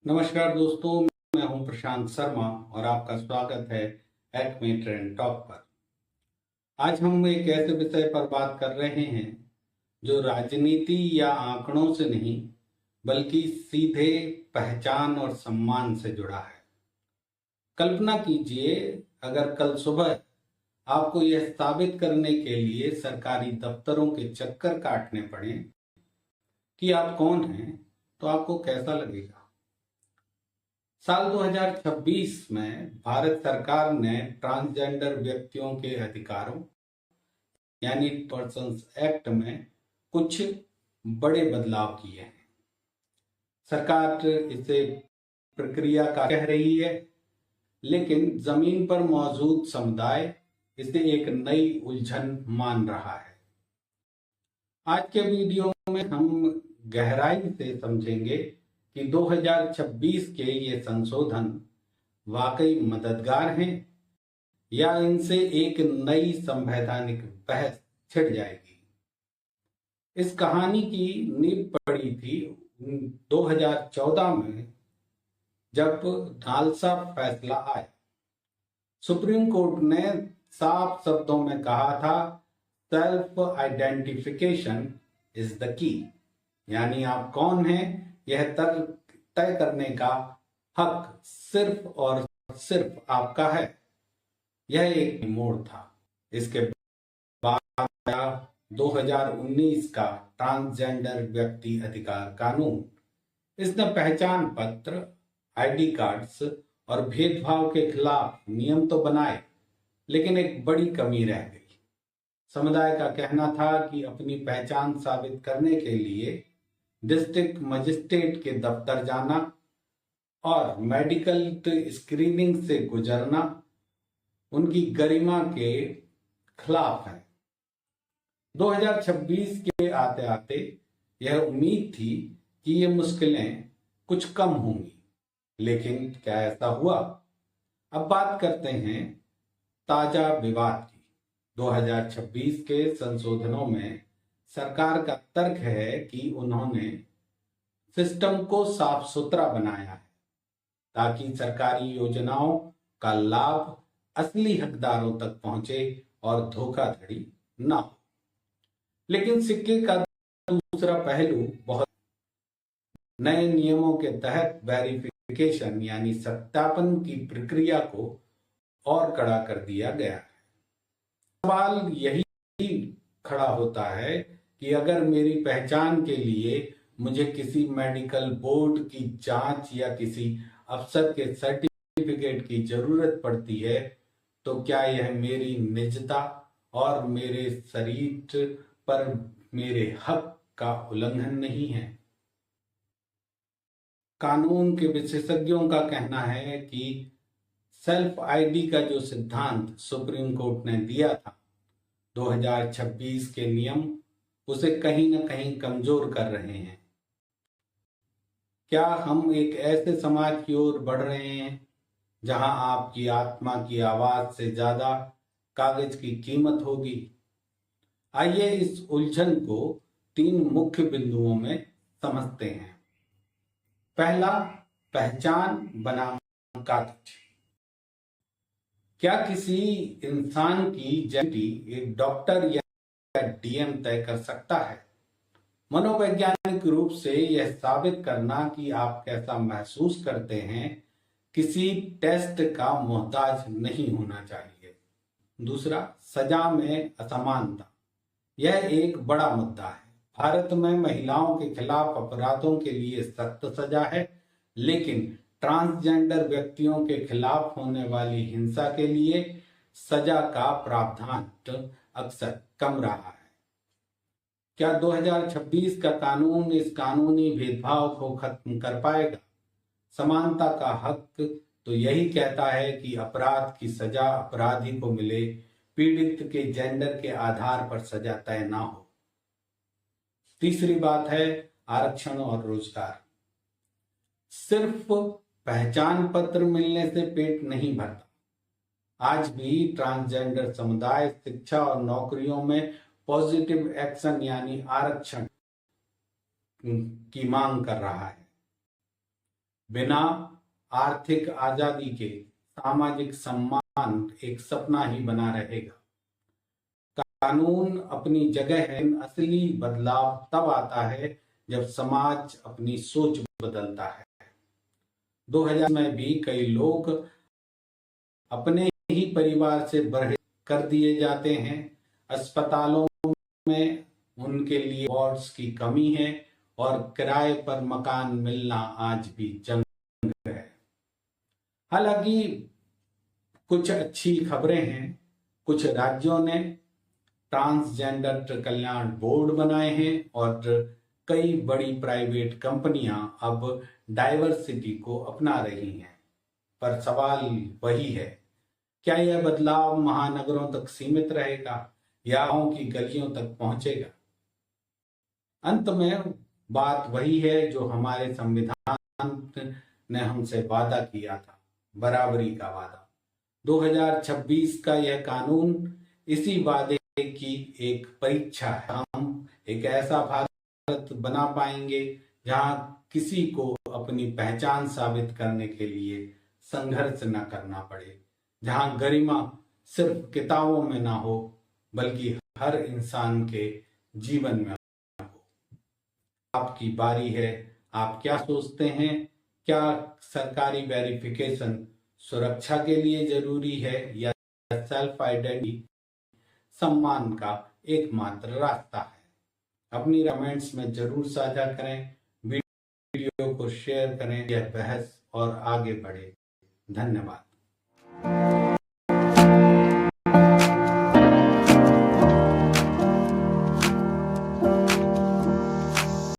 नमस्कार दोस्तों, मैं हूं प्रशांत शर्मा और आपका स्वागत है एक्मे ट्रेंड टॉक पर। आज हम एक ऐसे विषय पर बात कर रहे हैं जो राजनीति या आंकड़ों से नहीं बल्कि सीधे पहचान और सम्मान से जुड़ा है। कल्पना कीजिए, अगर कल सुबह आपको यह साबित करने के लिए सरकारी दफ्तरों के चक्कर काटने पड़े कि आप कौन हैं, तो आपको कैसा लगेगा? साल 2026 में भारत सरकार ने ट्रांसजेंडर व्यक्तियों के अधिकारों यानी पर्सन्स एक्ट में कुछ बड़े बदलाव किए हैं। सरकार इसे प्रक्रिया का कह रही है, लेकिन जमीन पर मौजूद समुदाय इसे एक नई उलझन मान रहा है। आज के वीडियो में हम गहराई से समझेंगे कि 2026 के ये संशोधन वाकई मददगार हैं या इनसे एक नई संवैधानिक बहस छिड़ जाएगी। इस कहानी की नींव पड़ी थी 2014 में, जब नालसा फैसला आया। सुप्रीम कोर्ट ने साफ शब्दों में कहा था, self identification is the key, यानी आप कौन हैं यह तय करने का हक सिर्फ और सिर्फ आपका है। यह एक मोड़ था। इसके बाद आया 2019 का ट्रांसजेंडर व्यक्ति अधिकार कानून। इसने पहचान पत्र, आईडी कार्ड्स और भेदभाव के खिलाफ नियम तो बनाए, लेकिन एक बड़ी कमी रह गई। समुदाय का कहना था कि अपनी पहचान साबित करने के लिए डिस्ट्रिक्ट मजिस्ट्रेट के दफ्तर जाना और मेडिकल स्क्रीनिंग से गुजरना उनकी गरिमा के खिलाफ है। 2026 के आते आते यह उम्मीद थी कि ये मुश्किलें कुछ कम होंगी, लेकिन क्या ऐसा हुआ? अब बात करते हैं ताजा विवाद की। 2026 के संशोधनों में सरकार का तर्क है कि उन्होंने सिस्टम को साफ सुथरा बनाया है ताकि सरकारी योजनाओं का लाभ असली हकदारों तक पहुंचे और धोखाधड़ी ना हो। लेकिन सिक्के का दूसरा पहलू बहुत नए नियमों के तहत वेरिफिकेशन यानी सत्यापन की प्रक्रिया को और कड़ा कर दिया गया है। सवाल यही खड़ा होता है कि अगर मेरी पहचान के लिए मुझे किसी मेडिकल बोर्ड की जांच या किसी अफसर के सर्टिफिकेट की जरूरत पड़ती है, तो क्या यह मेरी निजता और मेरे शरीर पर मेरे हक का उल्लंघन नहीं है? कानून के विशेषज्ञों का कहना है कि सेल्फ आईडी का जो सिद्धांत सुप्रीम कोर्ट ने दिया था, 2026 के नियम उसे कहीं ना कहीं कमजोर कर रहे हैं। क्या हम एक ऐसे समाज की ओर बढ़ रहे हैं जहां आपकी आत्मा की आवाज से ज्यादा कागज की कीमत होगी? आइए इस उलझन को 3 मुख्य बिंदुओं में समझते हैं। पहला, पहचान बनाम कागज। क्या किसी इंसान की आइडेंटिटी एक डॉक्टर या डीएम तय कर सकता है? मनोवैज्ञानिक रूप से यह साबित करना कि आप कैसा महसूस करते हैं किसी टेस्ट का मोहताज नहीं होना चाहिए। दूसरा, सजा में असमानता। यह एक बड़ा मुद्दा है। भारत में महिलाओं के खिलाफ अपराधों के लिए सख्त सजा है, लेकिन ट्रांसजेंडर व्यक्तियों के खिलाफ होने वाली हिंसा के लिए सजा का प्रावधान अक्सर कम रहा है। क्या 2026 का कानून इस कानूनी भेदभाव को खत्म कर पाएगा? समानता का हक तो यही कहता है कि अपराध की सजा अपराधी को मिले, पीड़ित के जेंडर के आधार पर सजा तय ना हो। तीसरी बात है आरक्षण और रोजगार। सिर्फ पहचान पत्र मिलने से पेट नहीं भरता। आज भी ट्रांसजेंडर समुदाय शिक्षा और नौकरियों में पॉजिटिव एक्शन यानी आरक्षण की मांग कर रहा है। बिना आर्थिक आजादी के सामाजिक सम्मान एक सपना ही बना रहेगा। कानून अपनी जगह है, असली बदलाव तब आता है जब समाज अपनी सोच बदलता है। 2000 में भी कई लोग अपने ही परिवार से बर्बाद कर दिए जाते हैं। अस्पतालों में उनके लिए वार्ड्स की कमी है और किराए पर मकान मिलना आज भी जंग है। हालांकि कुछ अच्छी खबरें हैं। कुछ राज्यों ने ट्रांसजेंडर कल्याण बोर्ड बनाए हैं और कई बड़ी प्राइवेट कंपनियां अब डाइवर्सिटी को अपना रही हैं। पर सवाल वही है, क्या यह बदलाव महानगरों तक सीमित रहेगा या गांव की गलियों तक पहुंचेगा? अंत में बात वही है जो हमारे संविधान ने हमसे वादा किया था, बराबरी का वादा। 2026 का यह कानून इसी वादे की एक परीक्षा है। हम एक ऐसा भारत बना पाएंगे जहां किसी को अपनी पहचान साबित करने के लिए संघर्ष न करना पड़े, जहां गरिमा सिर्फ किताबों में ना हो बल्कि हर इंसान के जीवन में हो। आपकी बारी है। आप क्या सोचते हैं? क्या सरकारी वेरिफिकेशन सुरक्षा के लिए जरूरी है या सेल्फ आइडेंटिटी सम्मान का एकमात्र रास्ता है? अपनी कमेंट्स में जरूर साझा करें, वीडियो को शेयर करें। यह बहस और आगे बढ़े। धन्यवाद।